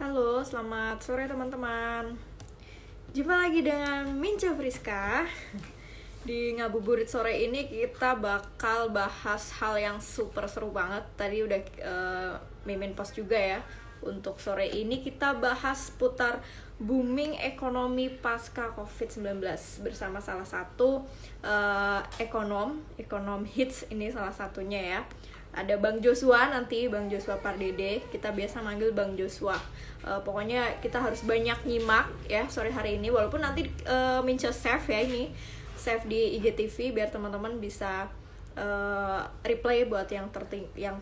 Halo, selamat sore teman-teman. Jumpa lagi dengan Minca Friska. Di Ngabuburit sore ini kita bakal bahas hal yang super seru banget. Tadi udah Mimin post juga ya. Untuk sore ini kita bahas putar booming ekonomi pasca COVID-19 bersama salah satu ekonom hits ini salah satunya ya. Ada Bang Joshua nanti, Bang Joshua Pardede, kita biasa manggil Bang Joshua. Pokoknya kita harus banyak nyimak ya sore hari ini, walaupun nanti Mince save ya ini, save di IGTV biar teman-teman bisa replay buat yang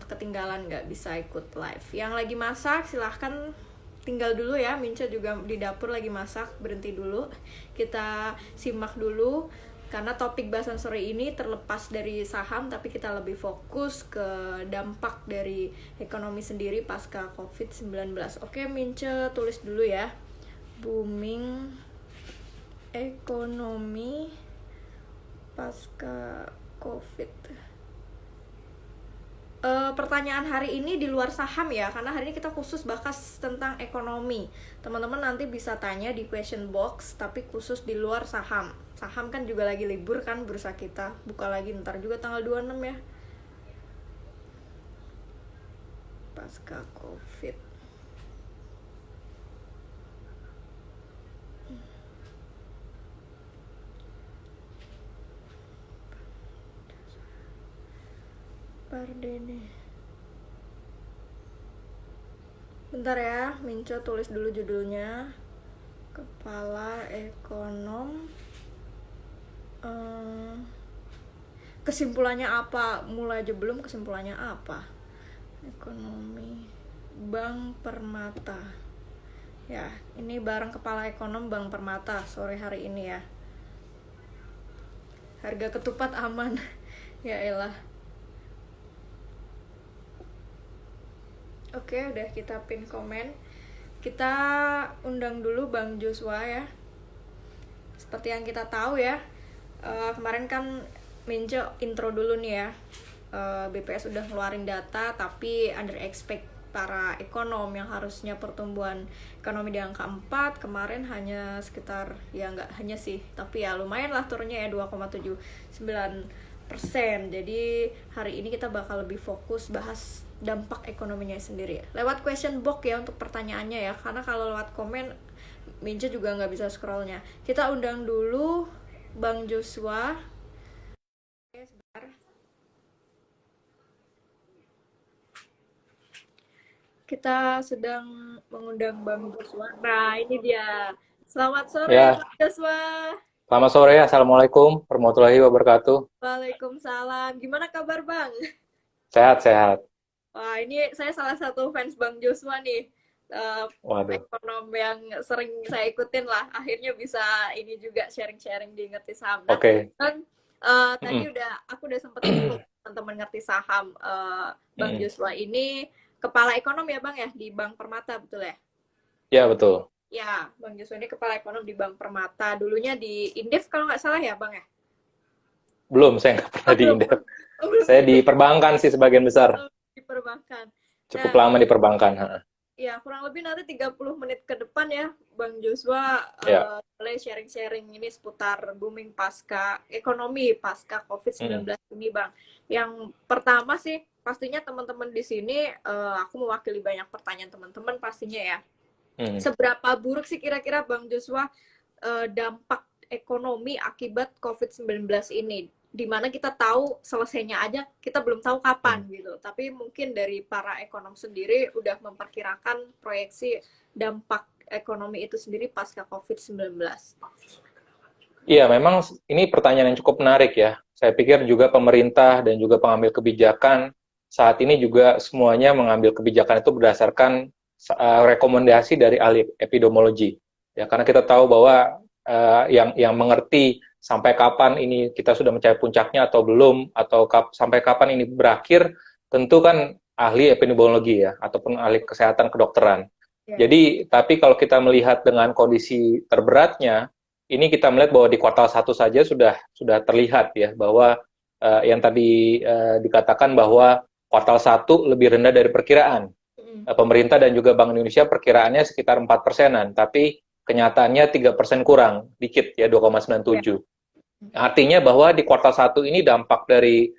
ketinggalan nggak bisa ikut live. Yang lagi masak silahkan tinggal dulu ya, Mince juga di dapur lagi masak, berhenti dulu, kita simak dulu. Karena topik bahasan sore ini terlepas dari saham, tapi kita lebih fokus ke dampak dari ekonomi sendiri pasca COVID-19. Oke, Mince tulis dulu ya. Booming ekonomi pasca COVID. Pertanyaan hari ini di luar saham ya, karena hari ini kita khusus bahas tentang ekonomi. Teman-teman nanti bisa tanya di question box, tapi khusus di luar saham. Saham kan juga lagi libur kan, bursa kita buka lagi ntar juga tanggal 26 ya, pasca COVID. Pardene. Bentar ya, Minco tulis dulu judulnya. Kepala Ekonom. Kesimpulannya apa? Mulai aja belum, kesimpulannya apa? Ekonomi Bank Permata. Ya, ini bareng Kepala Ekonom Bank Permata sore hari ini ya. Harga ketupat aman. Ya elah. Oke, udah kita pin komen. Kita undang dulu Bang Joshua ya. Seperti yang kita tahu ya, kemarin kan Mince intro dulu nih ya. BPS udah ngeluarin data, tapi under expect para ekonom yang harusnya pertumbuhan ekonomi di angka 4, kemarin hanya sekitar, ya nggak hanya sih, tapi ya lumayan lah turunnya ya 2,79%. Jadi hari ini kita bakal lebih fokus bahas dampak ekonominya sendiri ya. Lewat question box ya untuk pertanyaannya ya, karena kalau lewat komen Mince juga nggak bisa scrollnya. Kita undang dulu Bang Joshua. Oke, sebentar. Kita sedang mengundang Bang Joshua. Nah, ini dia. Selamat sore, Ya, Bang Joshua. selamat sore. Assalamualaikum warahmatullahi wabarakatuh. Waalaikumsalam. Gimana kabar, Bang? Sehat-sehat. Wah, ini saya salah satu fans Bang Joshua nih. Eh, Waduh. Ekonom yang sering saya ikutin lah. Akhirnya bisa ini juga sharing-sharing di Ngerti Saham. Nah, Oke. kan tadi Mm-mm. aku udah sempet info teman-teman Ngerti Saham. Bang Mm-mm. Joshua ini kepala ekonom ya, Bang ya, di Bank Permata, betul ya? Ya, betul. Ya, Bang Joshua ini kepala ekonom di Bank Permata. Dulunya di Indef kalau nggak salah ya, Bang ya? Belum, saya nggak Oh, pernah di belum. Indef. Oh, belum Saya di di Indef. perbankan sih sebagian besar. Di perbankan. Cukup Nah, lama di perbankan. Ha. ya, kurang lebih nanti 30 menit ke depan ya, Bang Joshua Ya. mulai sharing-sharing ini seputar booming pasca ekonomi pasca Mm. COVID-19 ini, Bang. Yang pertama sih, pastinya teman-teman di sini, aku mewakili banyak pertanyaan teman-teman pastinya ya. Mm. Seberapa buruk sih kira-kira Bang Joshua dampak ekonomi akibat COVID-19 ini? Dimana kita tahu selesainya aja kita belum tahu kapan Mm. gitu, tapi mungkin dari para ekonom sendiri udah memperkirakan proyeksi dampak ekonomi itu sendiri pasca COVID-19. Iya, memang ini pertanyaan yang cukup menarik ya. Saya pikir juga pemerintah dan juga pengambil kebijakan saat ini juga semuanya mengambil kebijakan itu berdasarkan rekomendasi dari ahli epidemiologi. Ya, karena kita tahu bahwa yang mengerti sampai kapan ini kita sudah mencapai puncaknya atau belum, atau sampai kapan ini berakhir, tentu kan ahli epidemiologi ya, ataupun ahli kesehatan kedokteran. Ya. Jadi, tapi kalau kita melihat dengan kondisi terberatnya, ini kita melihat bahwa di kuartal 1 saja sudah terlihat ya bahwa yang tadi dikatakan bahwa kuartal 1 lebih rendah dari perkiraan. Pemerintah dan juga Bank Indonesia perkiraannya sekitar 4%-an, tapi kenyataannya 3% kurang, dikit ya, 2,97. Artinya bahwa di kuartal 1 ini dampak dari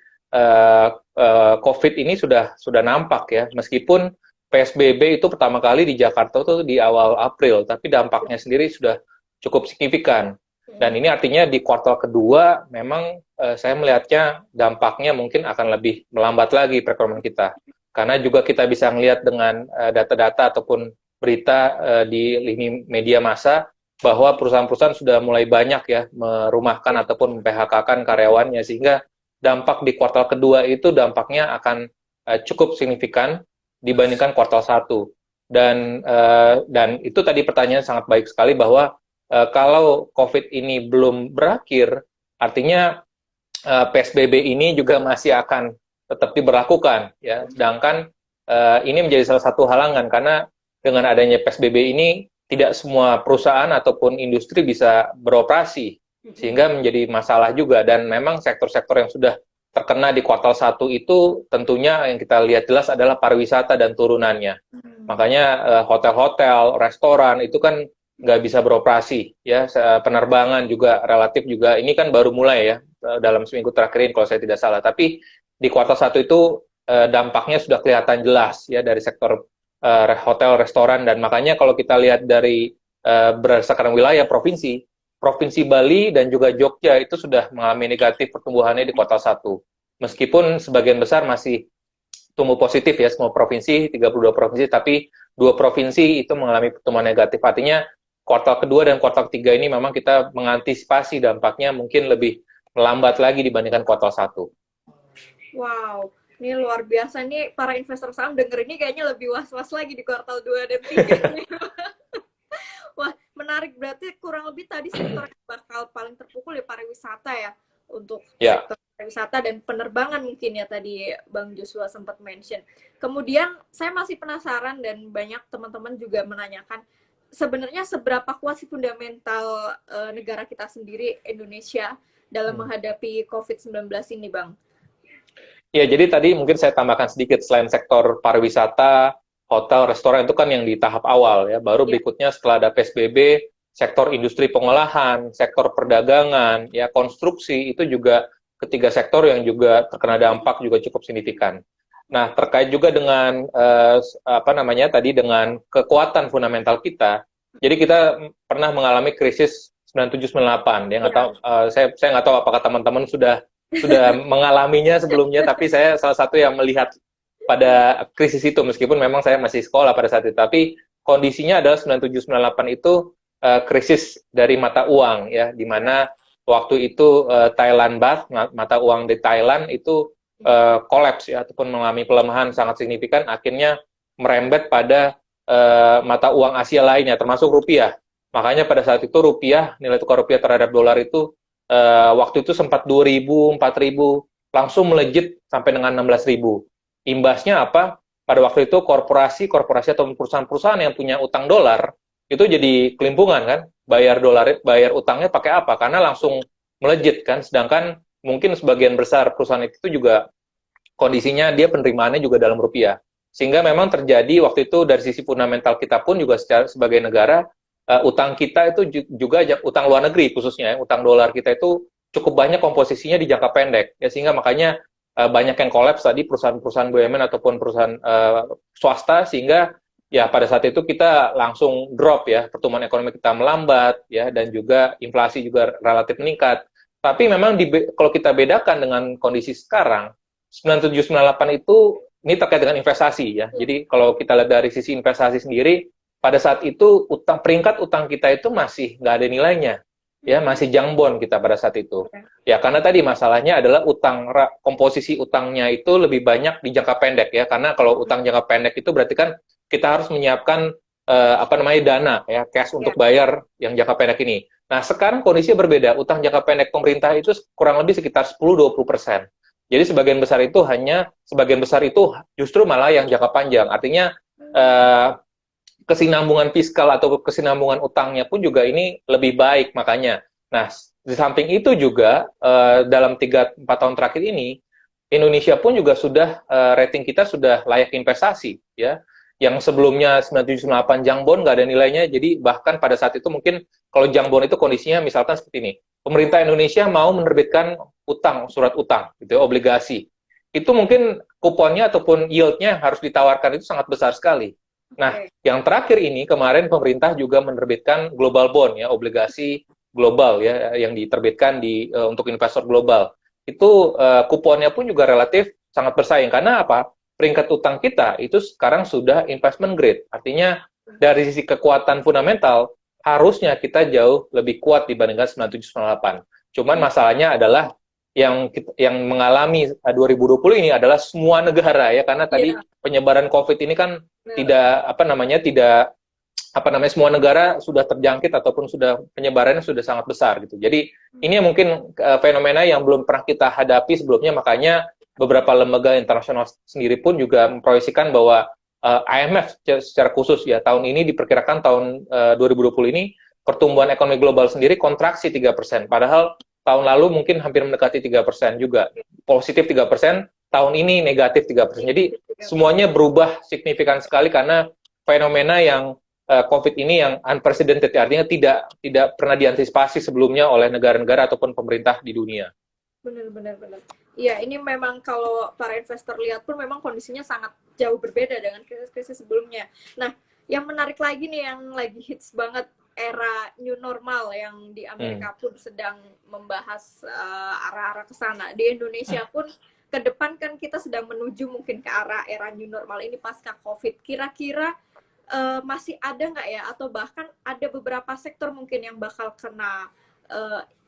COVID ini sudah nampak ya, meskipun PSBB itu pertama kali di Jakarta itu di awal April, tapi dampaknya sendiri sudah cukup signifikan. Dan ini artinya di kuartal kedua memang saya melihatnya dampaknya mungkin akan lebih melambat lagi perekonomian kita. Karena juga kita bisa melihat dengan data-data ataupun berita di lini media massa bahwa perusahaan-perusahaan sudah mulai banyak ya merumahkan ataupun PHK-kan karyawannya, sehingga dampak di kuartal kedua itu dampaknya akan cukup signifikan dibandingkan kuartal 1. Dan itu tadi pertanyaan sangat baik sekali bahwa kalau COVID ini belum berakhir, artinya PSBB ini juga masih akan tetap diberlakukan ya. Sedangkan ini menjadi salah satu halangan karena dengan adanya PSBB ini tidak semua perusahaan ataupun industri bisa beroperasi, sehingga menjadi masalah juga. Dan memang sektor-sektor yang sudah terkena di kuartal 1 itu tentunya yang kita lihat jelas adalah pariwisata dan turunannya. Makanya hotel-hotel, restoran itu kan nggak bisa beroperasi ya. Penerbangan juga relatif juga ini kan baru mulai ya dalam seminggu terakhir ini kalau saya tidak salah. Tapi di kuartal 1 itu dampaknya sudah kelihatan jelas ya dari sektor hotel, restoran, dan makanya kalau kita lihat dari berdasarkan wilayah provinsi Bali dan juga Jogja itu sudah mengalami negatif pertumbuhannya di kuartal 1. Meskipun sebagian besar masih tumbuh positif ya, semua provinsi, 32 provinsi, tapi 2 provinsi itu mengalami pertumbuhan negatif. Artinya kuartal kedua dan kuartal ketiga ini memang kita mengantisipasi dampaknya mungkin lebih melambat lagi dibandingkan kuartal 1. Wow, ini luar biasa nih, para investor saham denger ini kayaknya lebih was-was lagi di kuartal 2 dan 3. Wah, menarik. Berarti kurang lebih tadi sektor yang bakal paling terpukul ya pariwisata ya, untuk sektor pariwisata dan penerbangan mungkin ya tadi Bang Joshua sempat mention. Kemudian saya masih penasaran dan banyak teman-teman juga menanyakan, sebenarnya seberapa kuat sih fundamental negara kita sendiri, Indonesia, dalam menghadapi COVID-19 ini, Bang? Ya, jadi tadi mungkin saya tambahkan sedikit, selain sektor pariwisata, hotel, restoran itu kan yang di tahap awal ya, baru berikutnya setelah ada PSBB, sektor industri pengolahan, sektor perdagangan, ya konstruksi, itu juga ketiga sektor yang juga terkena dampak juga cukup signifikan. Nah, terkait juga dengan dengan kekuatan fundamental kita. Jadi kita pernah mengalami krisis 97-98, ya nggak tahu, saya nggak tahu apakah teman-teman sudah mengalaminya sebelumnya, tapi saya salah satu yang melihat pada krisis itu, meskipun memang saya masih sekolah pada saat itu. Tapi kondisinya adalah 97-98 itu krisis dari mata uang ya, di mana waktu itu Thailand Baht, mata uang di Thailand itu kolaps ya, ataupun mengalami pelemahan sangat signifikan, akhirnya merembet pada mata uang Asia lainnya, termasuk rupiah. Makanya pada saat itu rupiah, nilai tukar rupiah terhadap dolar itu waktu itu sempat 2.000, 4.000, langsung melejit sampai dengan 16.000. Imbasnya apa? Pada waktu itu korporasi atau perusahaan-perusahaan yang punya utang dolar itu jadi kelimpungan kan, bayar utangnya pakai apa? Karena langsung melejit kan. Sedangkan mungkin sebagian besar perusahaan itu juga kondisinya dia penerimaannya juga dalam rupiah. Sehingga memang terjadi waktu itu dari sisi fundamental kita pun juga sebagai negara, utang kita itu juga utang luar negeri khususnya ya, utang dolar kita itu cukup banyak komposisinya di jangka pendek ya, sehingga makanya banyak yang kolaps tadi, perusahaan-perusahaan BUMN ataupun perusahaan swasta, sehingga ya pada saat itu kita langsung drop ya, pertumbuhan ekonomi kita melambat ya, dan juga inflasi juga relatif meningkat. Tapi memang kalau kita bedakan dengan kondisi sekarang, 97-98 itu ini terkait dengan investasi ya. Jadi kalau kita lihat dari sisi investasi sendiri, pada saat itu peringkat utang kita itu masih nggak ada nilainya. Ya, masih jambon kita pada saat itu. Ya, karena tadi masalahnya adalah komposisi utangnya itu lebih banyak di jangka pendek ya. Karena kalau utang jangka pendek itu berarti kan kita harus menyiapkan dana ya, cash untuk bayar yang jangka pendek ini. Nah, sekarang kondisinya berbeda. Utang jangka pendek pemerintah itu kurang lebih sekitar 10-20%. Jadi sebagian besar itu justru malah yang jangka panjang. Artinya kesinambungan fiskal atau kesinambungan utangnya pun juga ini lebih baik makanya. Nah, di samping itu juga dalam 3-4 tahun terakhir ini Indonesia pun juga sudah rating kita sudah layak investasi ya. yang sebelumnya 9798 junk bond nggak ada nilainya, jadi bahkan pada saat itu mungkin kalau junk bond itu kondisinya misalkan seperti ini, pemerintah Indonesia mau menerbitkan utang, surat utang, gitu ya, obligasi, itu mungkin kuponnya ataupun yield-nya harus ditawarkan itu sangat besar sekali. Nah, yang terakhir ini kemarin pemerintah juga menerbitkan global bond ya, obligasi global ya yang diterbitkan untuk investor global. Itu kuponnya pun juga relatif sangat bersaing karena apa? Peringkat utang kita itu sekarang sudah investment grade. Artinya dari sisi kekuatan fundamental harusnya kita jauh lebih kuat dibandingkan 9798. Cuman masalahnya adalah yang mengalami 2020 ini adalah semua negara ya, karena tadi penyebaran COVID ini kan tidak semua negara sudah terjangkit ataupun sudah penyebarannya sudah sangat besar gitu. Jadi ini mungkin fenomena yang belum pernah kita hadapi sebelumnya, makanya beberapa lembaga internasional sendiri pun juga memproyeksikan bahwa IMF secara khusus ya tahun ini diperkirakan tahun 2020 ini pertumbuhan ekonomi global sendiri kontraksi 3%. Padahal tahun lalu mungkin hampir mendekati 3% juga. Positif 3%, tahun ini negatif 3%. Jadi semuanya berubah signifikan sekali karena fenomena yang COVID ini yang unprecedented, artinya tidak pernah diantisipasi sebelumnya oleh negara-negara ataupun pemerintah di dunia. Benar. Iya, ini memang kalau para investor lihat pun memang kondisinya sangat jauh berbeda dengan krisis-krisis sebelumnya. Nah, yang menarik lagi nih, yang lagi hits banget, era new normal yang di Amerika pun sedang membahas arah-arah ke sana. Di Indonesia pun ke depan kan kita sedang menuju mungkin ke arah era new normal ini pasca COVID. Kira-kira masih ada nggak ya, atau bahkan ada beberapa sektor mungkin yang bakal kena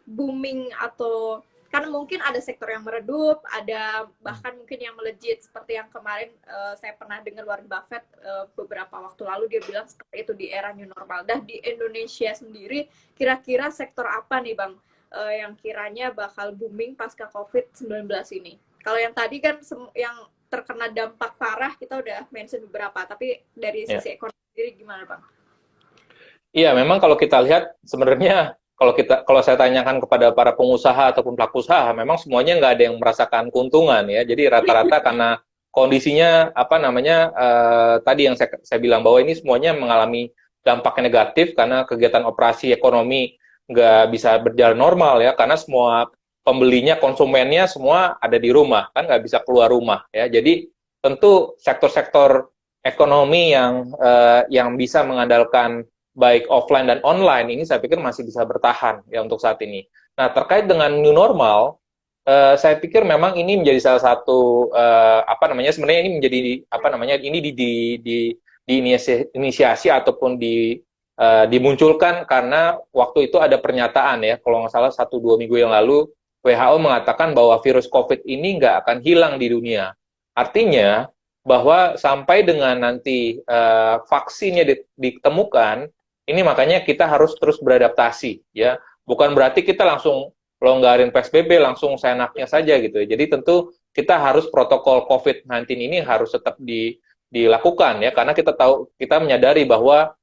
booming, atau kan mungkin ada sektor yang meredup, ada bahkan mungkin yang melejit seperti yang kemarin saya pernah dengar Warren Buffett beberapa waktu lalu dia bilang seperti itu di era new normal. Dah di Indonesia sendiri kira-kira sektor apa nih Bang yang kiranya bakal booming pasca COVID-19 ini? Kalau yang tadi kan yang terkena dampak parah kita udah mention beberapa, tapi dari sisi ekonomi sendiri gimana Bang? Iya, memang kalau kita lihat sebenarnya kalau saya tanyakan kepada para pengusaha ataupun pelaku usaha, memang semuanya nggak ada yang merasakan keuntungan ya. Jadi rata-rata karena kondisinya tadi yang saya bilang bahwa ini semuanya mengalami dampak negatif karena kegiatan operasi ekonomi nggak bisa berjalan normal ya, karena semua pembelinya, konsumennya semua ada di rumah, kan nggak bisa keluar rumah ya. Jadi tentu sektor-sektor ekonomi yang bisa mengandalkan baik offline dan online ini saya pikir masih bisa bertahan ya untuk saat ini. Nah, terkait dengan new normal, saya pikir memang ini menjadi salah satu sebenarnya ini menjadi diinisiasi ataupun dimunculkan karena waktu itu ada pernyataan ya, kalau nggak salah 1-2 minggu yang lalu WHO mengatakan bahwa virus COVID ini nggak akan hilang di dunia. Artinya bahwa sampai dengan nanti vaksinnya ditemukan, ini makanya kita harus terus beradaptasi, ya. Bukan berarti kita langsung longgarin PSBB, langsung seenaknya saja gitu ya. Jadi tentu kita harus protokol COVID-19 ini harus tetap dilakukan ya, karena kita menyadari bahwa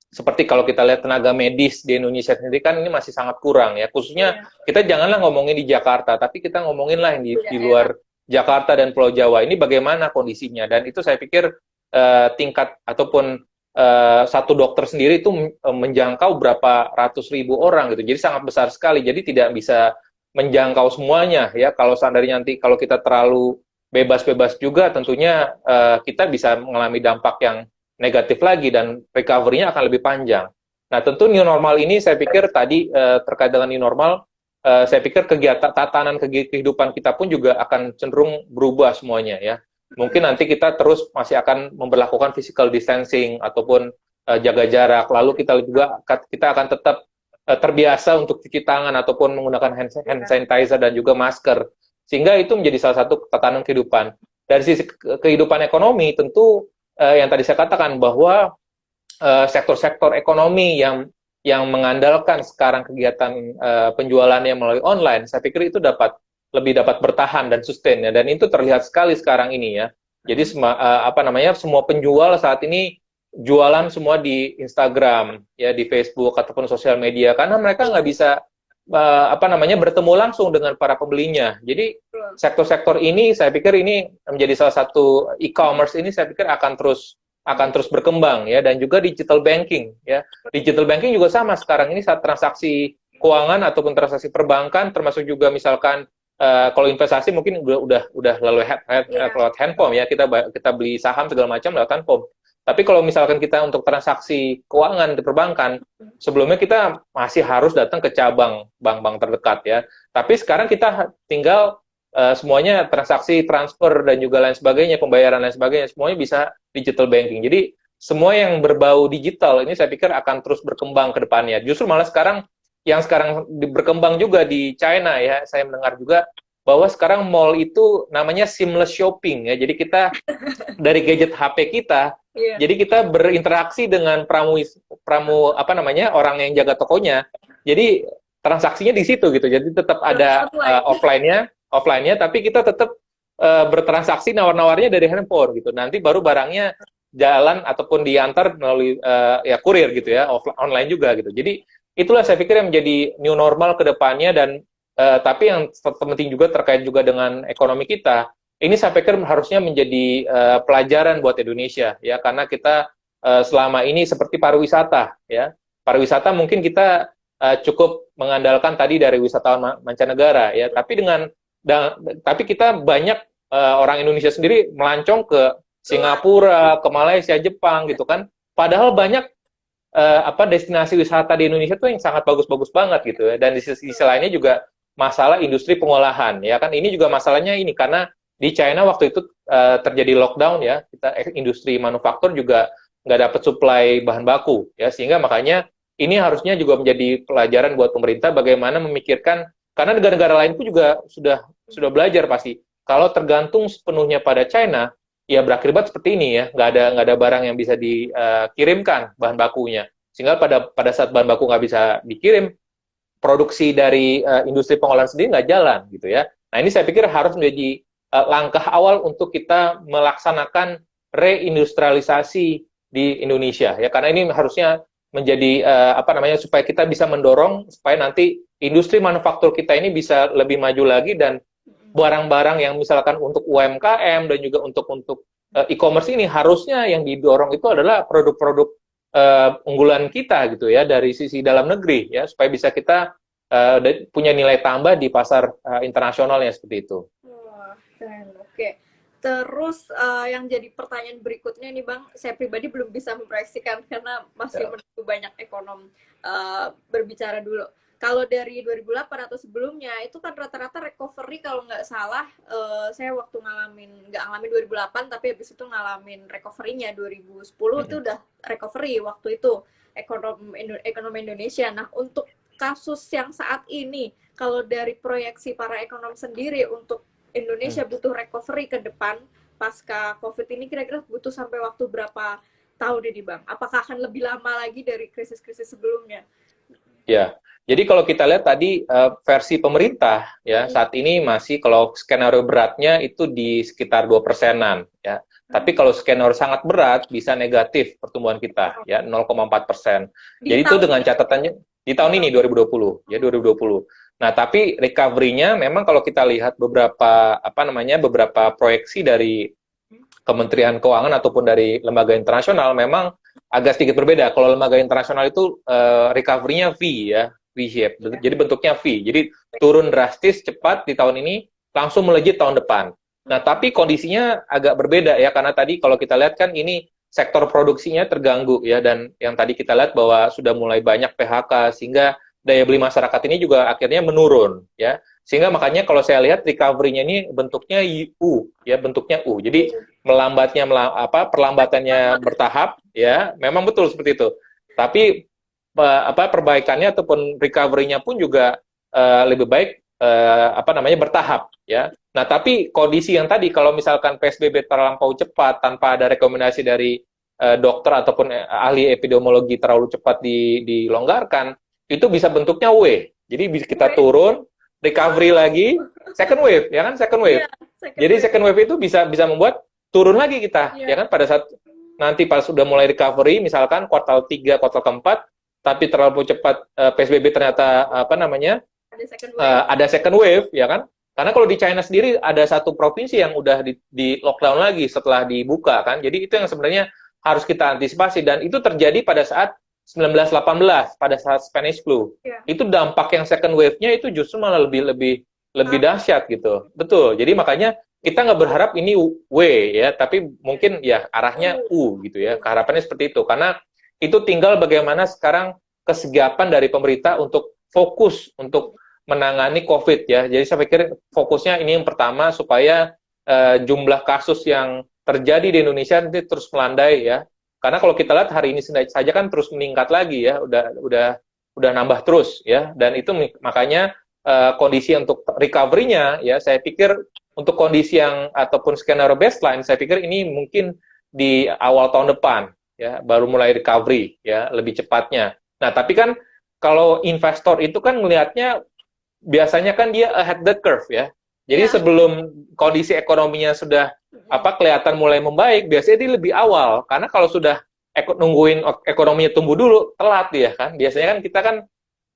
seperti kalau kita lihat tenaga medis di Indonesia sendiri kan ini masih sangat kurang ya, khususnya kita janganlah ngomongin di Jakarta, tapi kita ngomongin lah di luar Jakarta dan Pulau Jawa ini bagaimana kondisinya. Dan itu saya pikir tingkat ataupun satu dokter sendiri itu menjangkau berapa ratus ribu orang gitu, jadi sangat besar sekali, jadi tidak bisa menjangkau semuanya ya. Kalau seandainya nanti kalau kita terlalu bebas-bebas juga tentunya kita bisa mengalami dampak yang negatif lagi dan recovery-nya akan lebih panjang. Nah, tentu new normal ini saya pikir tadi terkait dengan new normal, saya pikir tatanan kehidupan kita pun juga akan cenderung berubah semuanya ya. Mungkin nanti kita terus masih akan memberlakukan physical distancing ataupun jaga jarak. Lalu kita akan tetap terbiasa untuk cuci tangan ataupun menggunakan hand sanitizer dan juga masker. Sehingga itu menjadi salah satu tatanan kehidupan. Dari sisi kehidupan ekonomi tentu yang tadi saya katakan bahwa sektor-sektor ekonomi yang mengandalkan sekarang kegiatan penjualannya melalui online, saya pikir itu lebih dapat bertahan dan sustain ya. Dan itu terlihat sekali sekarang ini ya. Jadi semua penjual saat ini jualan semua di Instagram ya, di Facebook ataupun sosial media, karena mereka nggak bisa bertemu langsung dengan para pembelinya. Jadi sektor-sektor ini saya pikir ini menjadi salah satu e-commerce ini saya pikir akan terus akan terus berkembang ya, dan juga digital banking ya. Digital banking juga sama sekarang ini, saat transaksi keuangan ataupun transaksi perbankan, termasuk juga misalkan kalau investasi mungkin udah lalu lewat handphone ya, kita beli saham segala macam lewat handphone. Tapi kalau misalkan kita untuk transaksi keuangan di perbankan, sebelumnya kita masih harus datang ke cabang bank-bank terdekat ya. Tapi sekarang kita tinggal semuanya transaksi transfer dan juga lain sebagainya, pembayaran lain sebagainya, semuanya bisa digital banking. Jadi semua yang berbau digital ini saya pikir akan terus berkembang ke depannya. Justru malah sekarang yang sekarang berkembang juga di China ya, saya mendengar juga bahwa sekarang mall itu namanya seamless shopping ya. Jadi kita dari gadget HP kita, jadi kita berinteraksi dengan pramu apa namanya, orang yang jaga tokonya. Jadi transaksinya di situ gitu. Jadi tetap ada offline-nya, tapi kita tetap bertransaksi nawar-nawarnya dari handphone gitu. Nanti baru barangnya jalan ataupun diantar melalui ya kurir gitu ya, online juga gitu. Jadi itulah saya pikir yang menjadi new normal ke depannya. Dan tapi yang penting juga terkait juga dengan ekonomi kita, ini saya pikir harusnya menjadi pelajaran buat Indonesia ya, karena kita selama ini seperti pariwisata ya. Pariwisata mungkin kita cukup mengandalkan tadi dari wisatawan mancanegara ya, tapi kita banyak orang Indonesia sendiri melancong ke Singapura, ke Malaysia, Jepang gitu kan. Padahal banyak destinasi wisata di Indonesia tuh yang sangat bagus-bagus banget gitu ya. Dan di sisi lainnya juga masalah industri pengolahan ya kan, ini juga masalahnya ini karena di China waktu itu terjadi lockdown ya, kita industri manufaktur juga nggak dapat suplai bahan baku ya, sehingga makanya ini harusnya juga menjadi pelajaran buat pemerintah bagaimana memikirkan, karena negara-negara lain pun juga sudah belajar pasti kalau tergantung sepenuhnya pada China ya berakibat seperti ini ya, nggak ada barang yang bisa dikirimkan bahan bakunya, sehingga pada saat bahan baku nggak bisa dikirim, produksi dari industri pengolahan sendiri nggak jalan gitu ya. Nah ini saya pikir harus menjadi langkah awal untuk kita melaksanakan reindustrialisasi di Indonesia ya, karena ini harusnya menjadi supaya kita bisa mendorong supaya nanti industri manufaktur kita ini bisa lebih maju lagi, dan barang-barang yang misalkan untuk UMKM dan juga untuk e-commerce ini harusnya yang didorong itu adalah produk-produk unggulan kita gitu ya, dari sisi dalam negeri ya, supaya bisa kita punya nilai tambah di pasar internasionalnya seperti itu. Wah, keren. Oke. Terus yang jadi pertanyaan berikutnya nih Bang, saya pribadi belum bisa memproyeksikan karena masih menunggu banyak ekonom berbicara dulu. Kalau dari 2008 atau sebelumnya, itu kan rata-rata recovery kalau nggak salah, saya waktu nggak ngalamin 2008, tapi habis itu ngalamin recovery-nya 2010, itu udah recovery waktu itu, ekonomi Indonesia. Nah, untuk kasus yang saat ini, kalau dari proyeksi para ekonom sendiri, untuk Indonesia butuh recovery ke depan, pasca COVID ini, kira-kira butuh sampai waktu berapa tahun ini Bang? Apakah akan lebih lama lagi dari krisis-krisis sebelumnya? Ya, jadi kalau kita lihat tadi versi pemerintah ya, saat ini masih kalau skenario beratnya itu di sekitar 2%-an ya. Tapi kalau skenario sangat berat bisa negatif pertumbuhan kita ya, 0,4%. Jadi itu dengan catatannya di tahun ini 2020 ya, 2020. Nah, tapi recovery-nya memang kalau kita lihat beberapa beberapa proyeksi dari Kementerian Keuangan ataupun dari lembaga internasional memang agak sedikit berbeda. Kalau lembaga internasional itu recovery-nya V ya, V-shape. Jadi bentuknya V. Jadi turun drastis cepat di tahun ini, langsung melejit tahun depan. Nah, tapi kondisinya agak berbeda ya, karena tadi kalau kita lihat kan ini sektor produksinya terganggu ya, dan yang tadi kita lihat bahwa sudah mulai banyak PHK, sehingga daya beli masyarakat ini juga akhirnya menurun ya. Sehingga makanya kalau saya lihat recovery-nya ini bentuknya U ya, bentuknya U. Jadi perlambatannya bertahap ya, memang betul seperti itu. Tapi perbaikannya ataupun recovery-nya pun juga lebih baik bertahap ya. Nah, tapi kondisi yang tadi kalau misalkan PSBB terlampau cepat tanpa ada rekomendasi dari dokter ataupun ahli epidemiologi terlalu cepat dilonggarkan, itu bisa bentuknya W. Jadi kita turun, recovery lagi, second wave, ya kan, second wave. Jadi second wave itu bisa membuat turun lagi kita, ya kan, pada saat nanti pas sudah mulai recovery, misalkan kuartal 3, kuartal keempat, tapi terlalu cepat PSBB ternyata ada second wave, ya kan? Karena kalau di China sendiri ada satu provinsi yang udah di lockdown lagi setelah dibuka kan. Jadi itu yang sebenarnya harus kita antisipasi, dan itu terjadi pada saat 1918 pada saat Spanish flu. Iya. Itu dampak yang second wave-nya itu justru malah lebih dahsyat gitu. Betul. Jadi makanya kita nggak berharap ini W ya, tapi mungkin ya arahnya U gitu ya. Harapannya seperti itu, karena itu tinggal bagaimana sekarang kesigapan dari pemerintah untuk fokus untuk menangani COVID ya. Jadi saya pikir fokusnya ini yang pertama supaya jumlah kasus yang terjadi di Indonesia nanti terus melandai ya. Karena kalau kita lihat hari ini saja kan terus meningkat lagi ya, udah nambah terus ya. Dan itu makanya kondisi untuk recovery-nya ya, saya pikir untuk kondisi yang ataupun skenario baseline, saya pikir ini mungkin di awal tahun depan ya baru mulai recovery ya, lebih cepatnya. Nah, tapi kan kalau investor itu kan melihatnya biasanya kan dia ahead the curve ya. Jadi sebelum kondisi ekonominya sudah kelihatan mulai membaik, biasanya dia lebih awal. Karena kalau sudah nungguin ekonominya tumbuh dulu, telat dia kan. Biasanya kan kita kan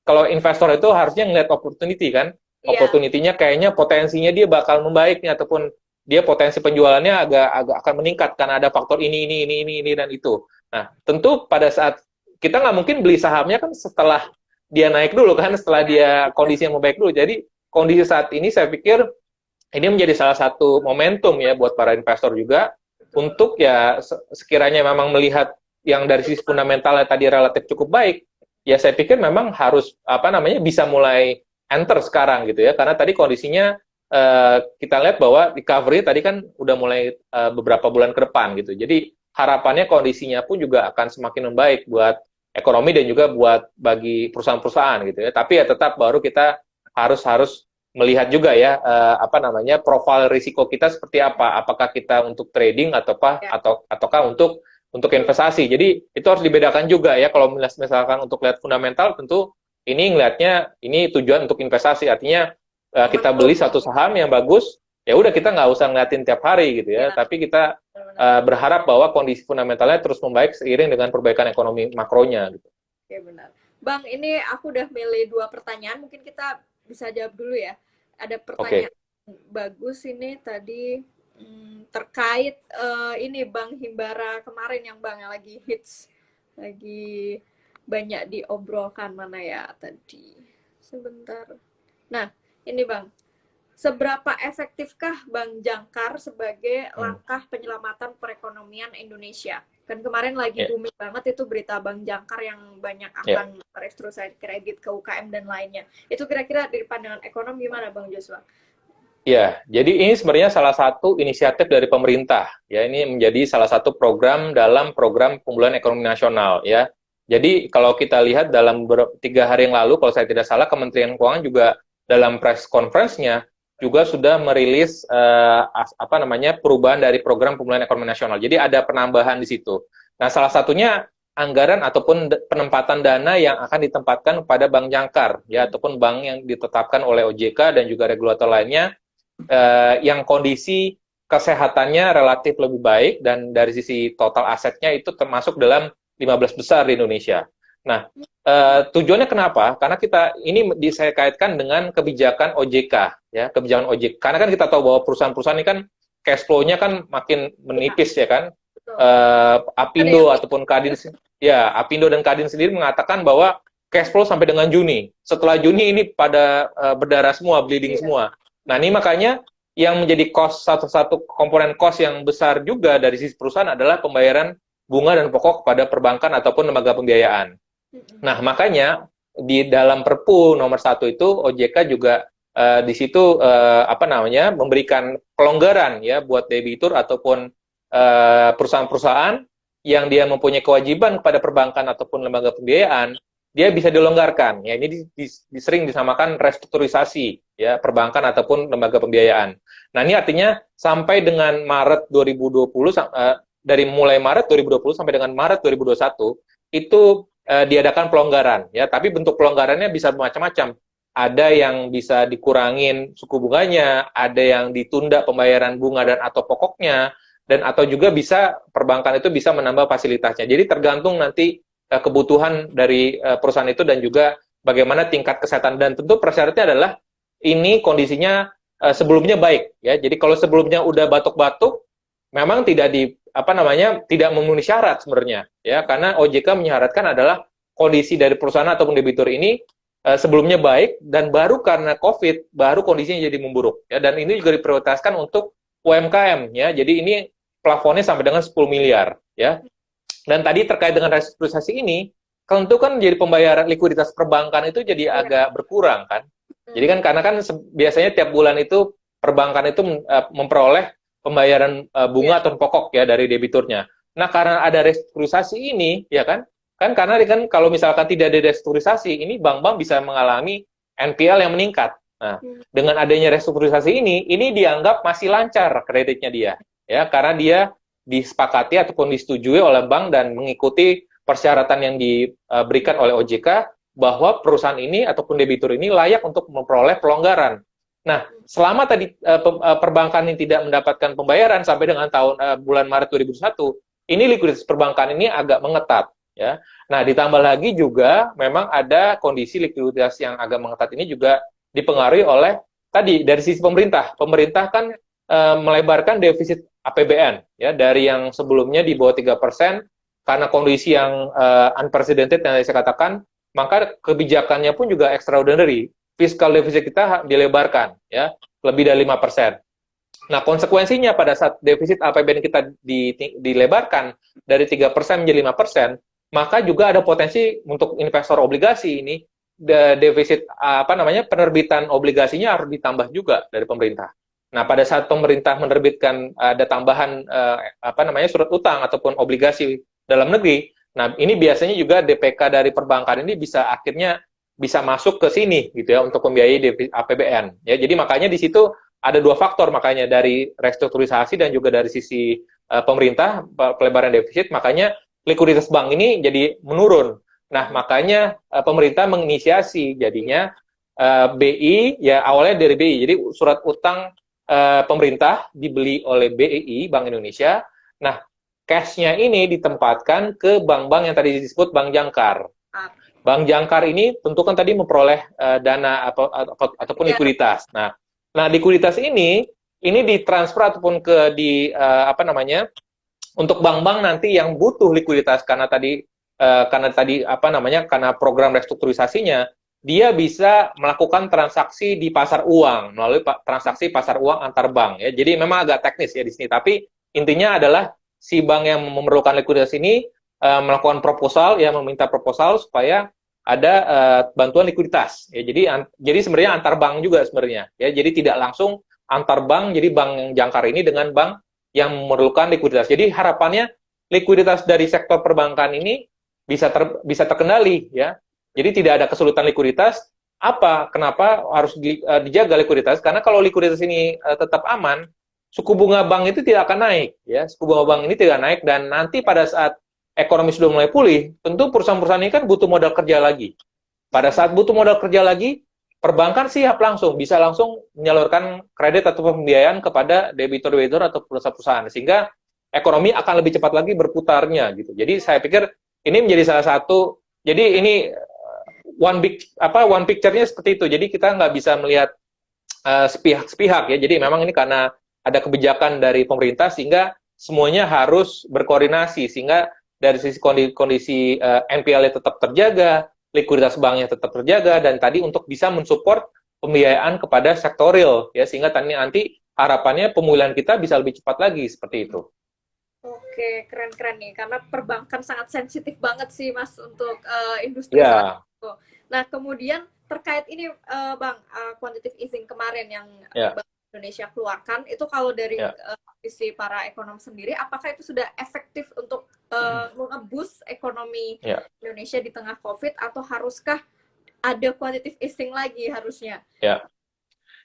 kalau investor itu harusnya ngeliat opportunity kan. Opportunity-nya kayaknya potensinya dia bakal membaik nih, ataupun dia potensi penjualannya agak akan meningkat karena ada faktor ini dan itu. Nah, tentu pada saat kita nggak mungkin beli sahamnya kan setelah dia naik dulu kan, setelah dia kondisi yang membaik dulu. Jadi kondisi saat ini saya pikir ini menjadi salah satu momentum ya buat para investor juga untuk ya sekiranya memang melihat yang dari sisi fundamentalnya tadi relatif cukup baik, ya saya pikir memang harus bisa mulai enter sekarang gitu ya, karena tadi kondisinya kita lihat bahwa recovery tadi kan udah mulai beberapa bulan ke depan gitu. Jadi harapannya kondisinya pun juga akan semakin membaik buat ekonomi dan juga buat bagi perusahaan-perusahaan gitu ya. Tapi ya tetap baru kita harus melihat juga ya profil risiko kita seperti apa. Apakah kita untuk trading ataukah untuk investasi. Jadi itu harus dibedakan juga ya. Kalau misalkan untuk lihat fundamental, tentu ini ngelihatnya ini tujuan untuk investasi. Artinya kita beli satu saham yang bagus, ya udah kita nggak usah ngeliatin tiap hari gitu ya. Tapi kita berharap bahwa kondisi fundamentalnya terus membaik seiring dengan perbaikan ekonomi makronya gitu. Oke, benar. Bang, ini aku udah milih 2 pertanyaan, mungkin kita bisa jawab dulu ya. Ada pertanyaan bagus ini tadi terkait ini Bang Himbara kemarin yang lagi hits, lagi banyak diobrolkan, mana ya tadi, sebentar. Nah, ini Bang, seberapa efektifkah Bang Jangkar sebagai langkah penyelamatan perekonomian Indonesia? Kan kemarin lagi booming banget itu berita Bang Jangkar yang banyak akan restrukturisasi kredit ke UKM dan lainnya. Itu kira-kira dari pandangan ekonomi gimana Bang Joshua? Ya, jadi ini sebenarnya salah satu inisiatif dari pemerintah. Ya, ini menjadi salah satu program dalam program pemulihan ekonomi nasional ya. Jadi kalau kita lihat dalam 3 hari yang lalu, kalau saya tidak salah, Kementerian Keuangan juga dalam press conference-nya juga sudah merilis perubahan dari program pemulihan ekonomi nasional. Jadi ada penambahan di situ. Nah, salah satunya anggaran ataupun penempatan dana yang akan ditempatkan pada Bank Jangkar ya, ataupun bank yang ditetapkan oleh OJK dan juga regulator lainnya yang kondisi kesehatannya relatif lebih baik dan dari sisi total asetnya itu termasuk dalam 15 besar di Indonesia. Nah, tujuannya kenapa? Karena ini saya kaitkan dengan kebijakan OJK, ya, kebijakan OJK. Karena kan kita tahu bahwa perusahaan-perusahaan ini kan cash flow-nya kan makin menipis ya kan. Apindo ataupun Kadin, ya, Apindo dan Kadin sendiri mengatakan bahwa cash flow sampai dengan Juni. Setelah Juni ini pada berdarah semua, bleeding semua. Nah, ini makanya yang menjadi satu komponen cost yang besar juga dari sisi perusahaan adalah pembayaran bunga dan pokok kepada perbankan ataupun lembaga pembiayaan. Nah, makanya di dalam Perpu nomor 1 itu OJK juga di situ memberikan pelonggaran ya buat debitur ataupun perusahaan-perusahaan yang dia mempunyai kewajiban kepada perbankan ataupun lembaga pembiayaan, dia bisa dilonggarkan. Ya, ini sering disamakan restrukturisasi ya perbankan ataupun lembaga pembiayaan. Nah, ini artinya sampai dengan Maret 2020 dari mulai Maret 2020 sampai dengan Maret 2021 itu diadakan pelonggaran ya, tapi bentuk pelonggarannya bisa macam-macam. Ada yang bisa dikurangin suku bunganya, ada yang ditunda pembayaran bunga dan atau pokoknya, dan atau juga bisa perbankan itu bisa menambah fasilitasnya. Jadi tergantung nanti kebutuhan dari perusahaan itu dan juga bagaimana tingkat kesehatan, dan tentu persyaratnya adalah ini kondisinya sebelumnya baik ya. Jadi kalau sebelumnya udah batuk-batuk memang tidak apa namanya tidak memenuhi syarat sebenarnya ya, karena OJK menyarankan adalah kondisi dari perusahaan ataupun debitur ini sebelumnya baik dan baru karena COVID baru kondisinya jadi memburuk ya, dan ini juga diprioritaskan untuk UMKM ya. Jadi ini plafonnya sampai dengan 10 miliar ya. Dan tadi terkait dengan restrukturisasi ini, tentu kan jadi pembayaran likuiditas perbankan itu jadi agak berkurang kan. Jadi kan karena kan biasanya tiap bulan itu perbankan itu memperoleh pembayaran bunga atau pokok ya dari debiturnya. Nah, karena ada restrukturisasi ini ya kan karena kan kalau misalkan tidak ada restrukturisasi ini bank-bank bisa mengalami NPL yang meningkat. Nah, dengan adanya restrukturisasi ini dianggap masih lancar kreditnya dia ya, karena dia disepakati ataupun disetujui oleh bank dan mengikuti persyaratan yang diberikan oleh OJK bahwa perusahaan ini ataupun debitur ini layak untuk memperoleh pelonggaran. Nah, selama tadi perbankan ini tidak mendapatkan pembayaran sampai dengan bulan Maret 2021, ini likuiditas perbankan ini agak mengetat ya. Nah, ditambah lagi juga memang ada kondisi likuiditas yang agak mengetat ini juga dipengaruhi oleh tadi dari sisi pemerintah. Pemerintah kan melebarkan defisit APBN ya, dari yang sebelumnya di bawah 3% karena kondisi yang unprecedented yang saya katakan, maka kebijakannya pun juga extraordinary. Fiskal defisit kita dilebarkan ya, lebih dari 5%. Nah, konsekuensinya pada saat defisit APBN kita dilebarkan dari 3% menjadi 5%, maka juga ada potensi untuk investor obligasi ini defisit penerbitan obligasinya harus ditambah juga dari pemerintah. Nah, pada saat pemerintah menerbitkan ada tambahan surat utang ataupun obligasi dalam negeri, nah ini biasanya juga DPK dari perbankan ini akhirnya bisa masuk ke sini gitu ya untuk membiayai APBN. Ya, jadi makanya di situ ada dua faktor, makanya dari restrukturisasi dan juga dari sisi pemerintah pelebaran defisit, makanya likuiditas bank ini jadi menurun. Nah, makanya pemerintah menginisiasi jadinya BI ya, awalnya dari BI. Jadi surat utang pemerintah dibeli oleh BEI, Bank Indonesia. Nah, cash-nya ini ditempatkan ke bank-bank yang tadi disebut bank jangkar. Bank jangkar ini tentu kan tadi memperoleh dana ataupun likuiditas. Nah, likuiditas ini ditransfer ataupun untuk bank-bank nanti yang butuh likuiditas karena program restrukturisasinya, dia bisa melakukan transaksi di pasar uang melalui transaksi pasar uang antar bank ya. Jadi memang agak teknis ya di sini, tapi intinya adalah si bank yang memerlukan likuiditas ini melakukan proposal ya, meminta proposal supaya ada bantuan likuiditas ya. Jadi sebenarnya antar bank juga sebenarnya ya. Jadi tidak langsung antar bank, jadi bank yang jangkar ini dengan bank yang memerlukan likuiditas. Jadi harapannya likuiditas dari sektor perbankan ini bisa terkendali ya. Jadi tidak ada kesulitan likuiditas. Kenapa harus dijaga likuiditas? Karena kalau likuiditas ini tetap aman, suku bunga bank itu tidak akan naik ya. Suku bunga bank ini tidak naik, dan nanti pada saat ekonomi sudah mulai pulih, tentu perusahaan-perusahaan ini kan butuh modal kerja lagi. Pada saat butuh modal kerja lagi, perbankan siap bisa langsung menyalurkan kredit atau pembiayaan kepada debitur-debitur atau perusahaan-perusahaan, sehingga ekonomi akan lebih cepat lagi berputarnya gitu. Jadi saya pikir ini menjadi salah satu, jadi ini one picture-nya seperti itu. Jadi kita nggak bisa melihat sepihak ya. Jadi memang ini karena ada kebijakan dari pemerintah sehingga semuanya harus berkoordinasi, sehingga dari sisi kondisi NPL-nya tetap terjaga, likuiditas banknya tetap terjaga, dan tadi untuk bisa mensupport pembiayaan kepada sektor real ya, sehingga nanti harapannya pemulihan kita bisa lebih cepat lagi seperti itu. Oke, keren-keren nih, karena perbankan sangat sensitif banit sih Mas untuk industri saat itu. Nah, kemudian terkait ini Bang, quantitative easing kemarin yang Bank Indonesia keluarkan, itu kalau dari sisi para ekonom sendiri, apakah itu sudah efektif untuk nge-boost ekonomi Indonesia di tengah COVID, atau haruskah ada quantitative easing lagi harusnya?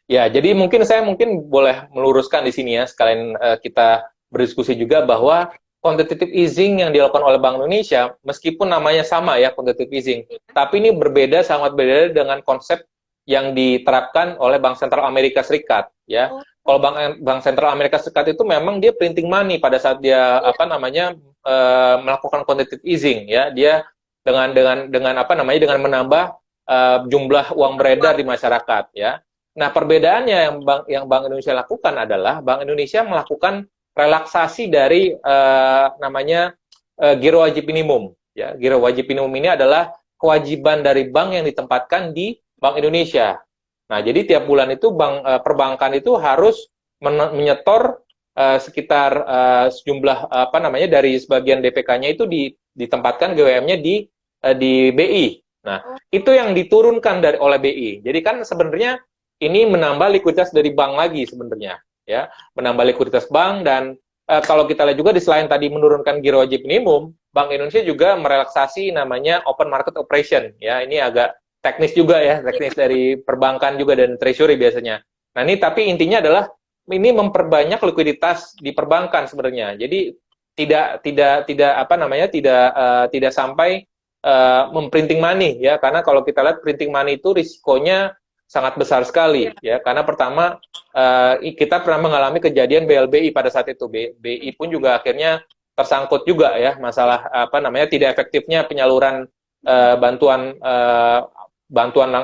Ya, jadi saya boleh meluruskan di sini ya, sekalian kita berdiskusi juga bahwa quantitative easing yang dilakukan oleh Bank Indonesia, meskipun namanya sama ya, quantitative easing, tapi ini sangat berbeda dengan konsep yang diterapkan oleh Bank Sentral Amerika Serikat ya. Kalau Bank Sentral Amerika Serikat itu memang dia printing money pada saat dia melakukan quantitative easing ya. Dia dengan menambah jumlah uang beredar di masyarakat ya. Nah, perbedaannya yang Bank Indonesia lakukan adalah Bank Indonesia melakukan relaksasi dari namanya giro wajib minimum. Ya, giro wajib minimum ini adalah kewajiban dari bank yang ditempatkan di Bank Indonesia. Nah, jadi tiap bulan itu perbankan itu harus menyetor sekitar sejumlah apa namanya dari sebagian DPK-nya itu ditempatkan GWM-nya di BI. Nah, itu yang diturunkan oleh BI. Jadi kan sebenarnya ini menambah likuiditas dari bank lagi sebenarnya, ya, menambah likuiditas bank. Dan kalau kita lihat juga di selain tadi menurunkan giro wajib minimum, Bank Indonesia juga merelaksasi namanya open market operation, ya. Ini agak teknis juga ya, teknis dari perbankan juga dan treasury biasanya. Nah, ini tapi intinya adalah ini memperbanyak likuiditas di perbankan sebenarnya. Jadi tidak apa namanya tidak sampai memprinting money, ya, karena kalau kita lihat printing money itu risikonya sangat besar sekali, ya, karena pertama kita pernah mengalami kejadian BLBI pada saat itu. BI pun juga akhirnya tersangkut juga ya masalah apa namanya tidak efektifnya penyaluran bantuan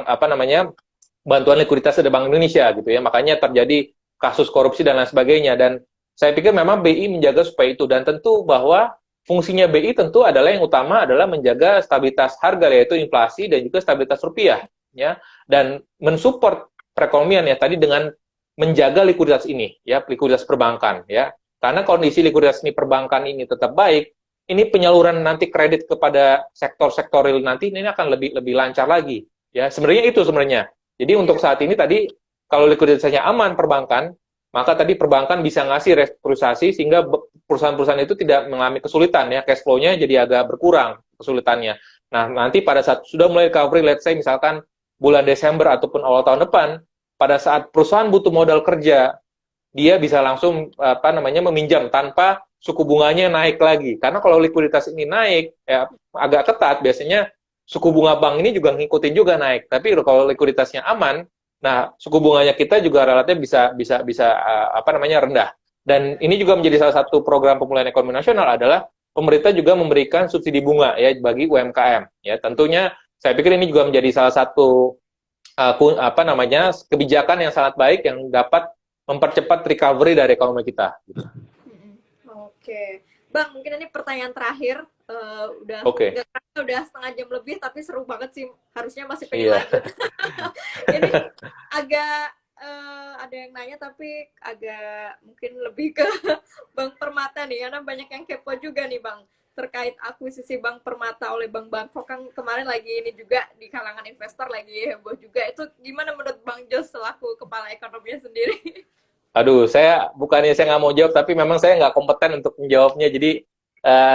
apa namanya bantuan likuiditas dari Bank Indonesia gitu ya, makanya terjadi kasus korupsi dan lain sebagainya. Dan saya pikir memang BI menjaga supaya itu, dan tentu bahwa fungsinya BI tentu adalah yang utama adalah menjaga stabilitas harga, yaitu inflasi dan juga stabilitas rupiah, ya, dan mensupport perekonomian ya tadi dengan menjaga likuiditas ini, ya, likuiditas perbankan, ya, karena kondisi likuiditas ini perbankan ini tetap baik, ini penyaluran nanti kredit kepada sektor-sektor real nanti ini akan lebih lancar lagi, ya, sebenarnya itu sebenarnya. Jadi untuk saat ini tadi kalau likuiditasnya aman perbankan, maka tadi perbankan bisa ngasih restrukturisasi sehingga perusahaan-perusahaan itu tidak mengalami kesulitan, ya, cash flow-nya jadi agak berkurang kesulitannya. Nah, nanti pada saat sudah mulai recovery, let's say misalkan bulan Desember ataupun awal tahun depan, pada saat perusahaan butuh modal kerja, dia bisa langsung apa namanya meminjam tanpa suku bunganya naik lagi. Karena kalau likuiditas ini naik, ya, agak ketat, biasanya suku bunga bank ini juga ngikutin juga naik. Tapi kalau likuiditasnya aman, nah suku bunganya kita juga relatif bisa apa namanya rendah. Dan ini juga menjadi salah satu program pemulihan ekonomi nasional adalah pemerintah juga memberikan subsidi bunga ya bagi UMKM. Ya, tentunya saya pikir ini juga menjadi salah satu apa namanya kebijakan yang sangat baik yang dapat mempercepat recovery dari ekonomi kita. Oke, Bang, mungkin ini pertanyaan terakhir. Udah setengah jam lebih, tapi seru banget sih. Harusnya masih pengen lagi. Ini agak ada yang nanya, tapi agak mungkin lebih ke Bank Permata nih, karena banyak yang kepo juga nih, Bang, terkait akuisisi Bank Permata oleh Bank Bangkok. Kan kemarin lagi ini juga di kalangan investor lagi heboh juga. Itu gimana menurut Bang Jos selaku kepala ekonominya sendiri? Aduh, bukannya saya nggak mau jawab, tapi memang saya nggak kompeten untuk menjawabnya. Jadi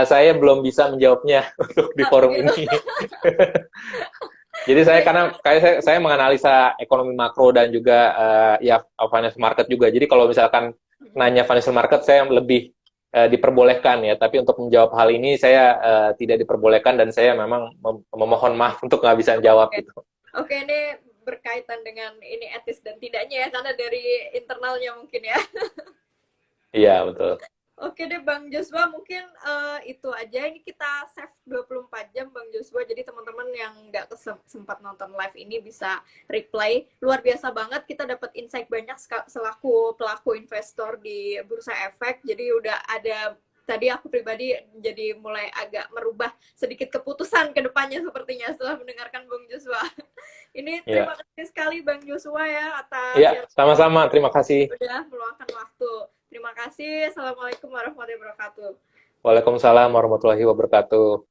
saya belum bisa menjawabnya untuk di forum ini. Jadi karena saya menganalisa ekonomi makro dan juga ya financial market juga. Jadi kalau misalkan nanya financial market, saya lebih diperbolehkan ya. Tapi untuk menjawab hal ini saya tidak diperbolehkan, dan saya memang memohon maaf untuk nggak bisa jawab gitu. Oke, ini berkaitan dengan ini etis dan tidaknya ya, karena dari internalnya mungkin ya. Iya, betul. Oke deh Bang Joshua, mungkin itu aja. Ini kita save 24 jam Bang Joshua, jadi teman-teman yang nggak sempat nonton live ini bisa replay. Luar biasa banget, kita dapat insight banyak selaku pelaku investor di Bursa Efek. Jadi udah ada, tadi aku pribadi jadi mulai agak merubah sedikit keputusan ke depannya sepertinya setelah mendengarkan Bang Joshua. Ini terima kasih sekali Bang Joshua ya atas sama-sama, terima kasih udah meluangkan waktu. Terima kasih. Assalamualaikum warahmatullahi wabarakatuh. Waalaikumsalam warahmatullahi wabarakatuh.